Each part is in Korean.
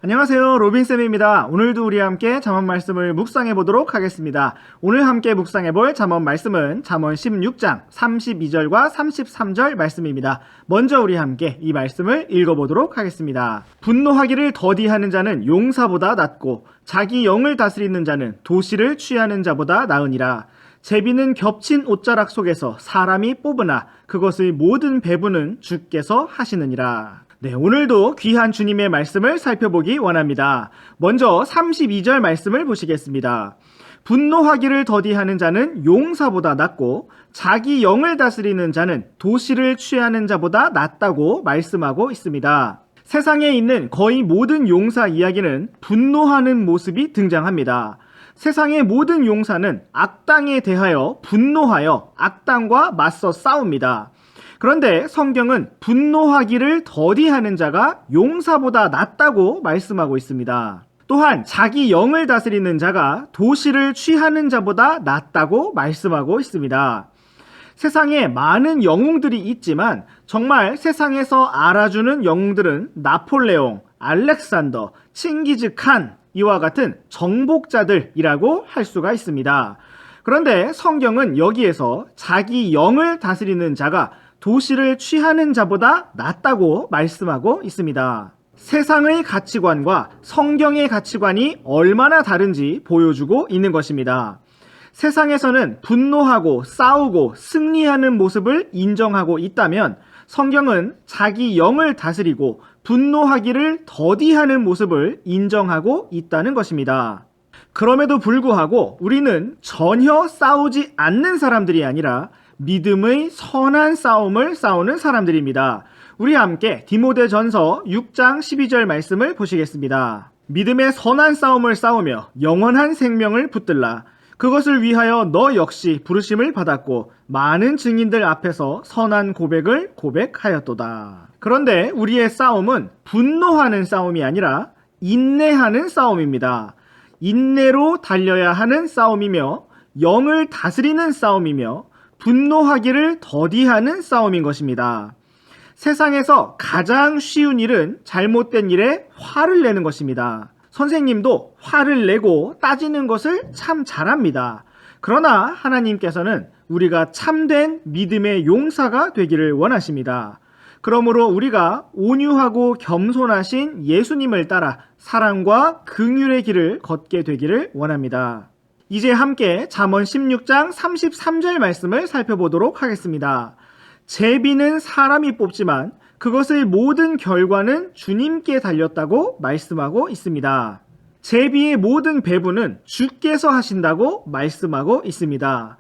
안녕하세요, 로빈쌤입니다. 오늘도 우리 함께 잠언 말씀을 묵상해 보도록 하겠습니다. 오늘 함께 묵상해 볼 잠언 말씀은 잠언 16장 32절과 33절 말씀입니다. 먼저 우리 함께 이 말씀을 읽어보도록 하겠습니다. 분노하기를 더디하는 자는 용사보다 낫고 자기 영을 다스리는 자는 도시를 취하는 자보다 나으니라. 제비는 겹친 옷자락 속에서 사람이 뽑으나 그것의 모든 배부는 주께서 하시느니라. 네, 오늘도 귀한 주님의 말씀을 살펴보기 원합니다. 먼저 32절 말씀을 보시겠습니다. 분노하기를 더디하는 자는 용사보다 낫고 자기 영을 다스리는 자는 도시를 취하는 자보다 낫다고 말씀하고 있습니다. 세상에 있는 거의 모든 용사 이야기는 분노하는 모습이 등장합니다. 세상의 모든 용사는 악당에 대하여 분노하여 악당과 맞서 싸웁니다. 그런데 성경은 분노하기를 더디하는 자가 용사보다 낫다고 말씀하고 있습니다. 또한 자기 영을 다스리는 자가 도시를 취하는 자보다 낫다고 말씀하고 있습니다. 세상에 많은 영웅들이 있지만 정말 세상에서 알아주는 영웅들은 나폴레옹, 알렉산더, 칭기즈 칸 이와 같은 정복자들이라고 할 수가 있습니다. 그런데 성경은 여기에서 자기 영을 다스리는 자가 도시를 취하는 자보다 낫다고 말씀하고 있습니다. 세상의 가치관과 성경의 가치관이 얼마나 다른지 보여주고 있는 것입니다. 세상에서는 분노하고 싸우고 승리하는 모습을 인정하고 있다면 성경은 자기 영을 다스리고 분노하기를 더디하는 모습을 인정하고 있다는 것입니다. 그럼에도 불구하고 우리는 전혀 싸우지 않는 사람들이 아니라 믿음의 선한 싸움을 싸우는 사람들입니다. 우리 함께 디모데전서 6장 12절 말씀을 보시겠습니다. 믿음의 선한 싸움을 싸우며 영원한 생명을 붙들라. 그것을 위하여 너 역시 부르심을 받았고 많은 증인들 앞에서 선한 고백을 고백하였도다. 그런데 우리의 싸움은 분노하는 싸움이 아니라 인내하는 싸움입니다. 인내로 달려야 하는 싸움이며 영을 다스리는 싸움이며 분노하기를 더디하는 싸움인 것입니다. 세상에서 가장 쉬운 일은 잘못된 일에 화를 내는 것입니다. 선생님도 화를 내고 따지는 것을 참 잘합니다. 그러나 하나님께서는 우리가 참된 믿음의 용사가 되기를 원하십니다. 그러므로 우리가 온유하고 겸손하신 예수님을 따라 사랑과 긍휼의 길을 걷게 되기를 원합니다. 이제 함께 잠언 16장 33절 말씀을 살펴보도록 하겠습니다. 제비는 사람이 뽑지만 그것의 모든 결과는 주님께 달렸다고 말씀하고 있습니다. 제비의 모든 배부는 주께서 하신다고 말씀하고 있습니다.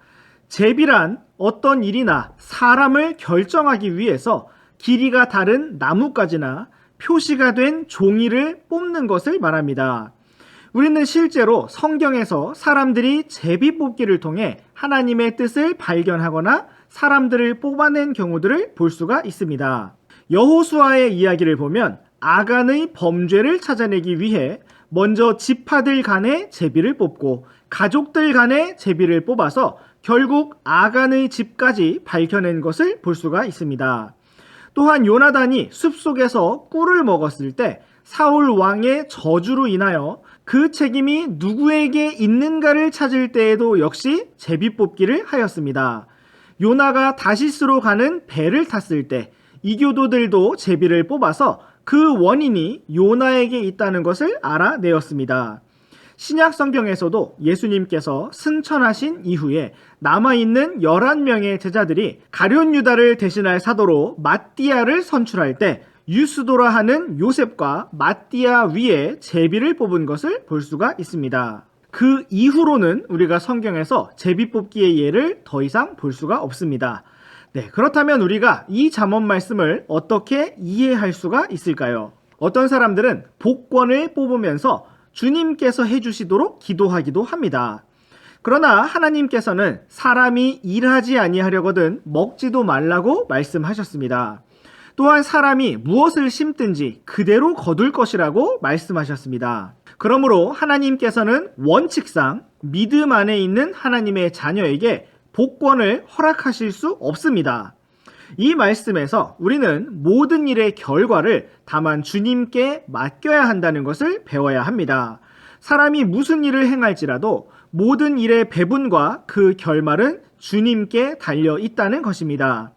제비란 어떤 일이나 사람을 결정하기 위해서 길이가 다른 나뭇가지나 표시가 된 종이를 뽑는 것을 말합니다. 우리는 실제로 성경에서 사람들이 제비 뽑기를 통해 하나님의 뜻을 발견하거나 사람들을 뽑아낸 경우들을 볼 수가 있습니다. 여호수아의 이야기를 보면 아간의 범죄를 찾아내기 위해 먼저 지파들 간에 제비를 뽑고 가족들 간에 제비를 뽑아서 결국 아간의 집까지 밝혀낸 것을 볼 수가 있습니다. 또한 요나단이 숲속에서 꿀을 먹었을 때 사울 왕의 저주로 인하여 그 책임이 누구에게 있는가를 찾을 때에도 역시 제비 뽑기를 하였습니다. 요나가 다시스로 가는 배를 탔을 때 이교도들도 제비를 뽑아서 그 원인이 요나에게 있다는 것을 알아내었습니다. 신약 성경에서도 예수님께서 승천하신 이후에 남아있는 11명의 제자들이 가룟 유다를 대신할 사도로 마띠아를 선출할 때 유스도라 하는 요셉과 마띠아 위에 제비를 뽑은 것을 볼 수가 있습니다. 그 이후로는 우리가 성경에서 제비 뽑기의 예를 더 이상 볼 수가 없습니다. 네, 그렇다면 우리가 이 잠언 말씀을 어떻게 이해할 수가 있을까요? 어떤 사람들은 복권을 뽑으면서 주님께서 해주시도록 기도하기도 합니다. 그러나 하나님께서는 사람이 일하지 아니하려거든 먹지도 말라고 말씀하셨습니다. 또한 사람이 무엇을 심든지 그대로 거둘 것이라고 말씀하셨습니다. 그러므로 하나님께서는 원칙상 믿음 안에 있는 하나님의 자녀에게 복권을 허락하실 수 없습니다. 이 말씀에서 우리는 모든 일의 결과를 다만 주님께 맡겨야 한다는 것을 배워야 합니다. 사람이 무슨 일을 행할지라도 모든 일의 배분과 그 결말은 주님께 달려 있다는 것입니다.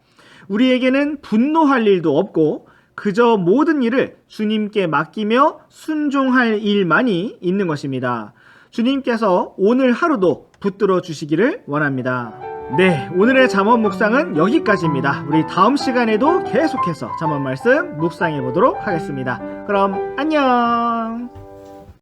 우리에게는 분노할 일도 없고 그저 모든 일을 주님께 맡기며 순종할 일만이 있는 것입니다. 주님께서 오늘 하루도 붙들어 주시기를 원합니다. 네, 오늘의 잠언 묵상은 여기까지입니다. 우리 다음 시간에도 계속해서 잠언 말씀 묵상해 보도록 하겠습니다. 그럼 안녕.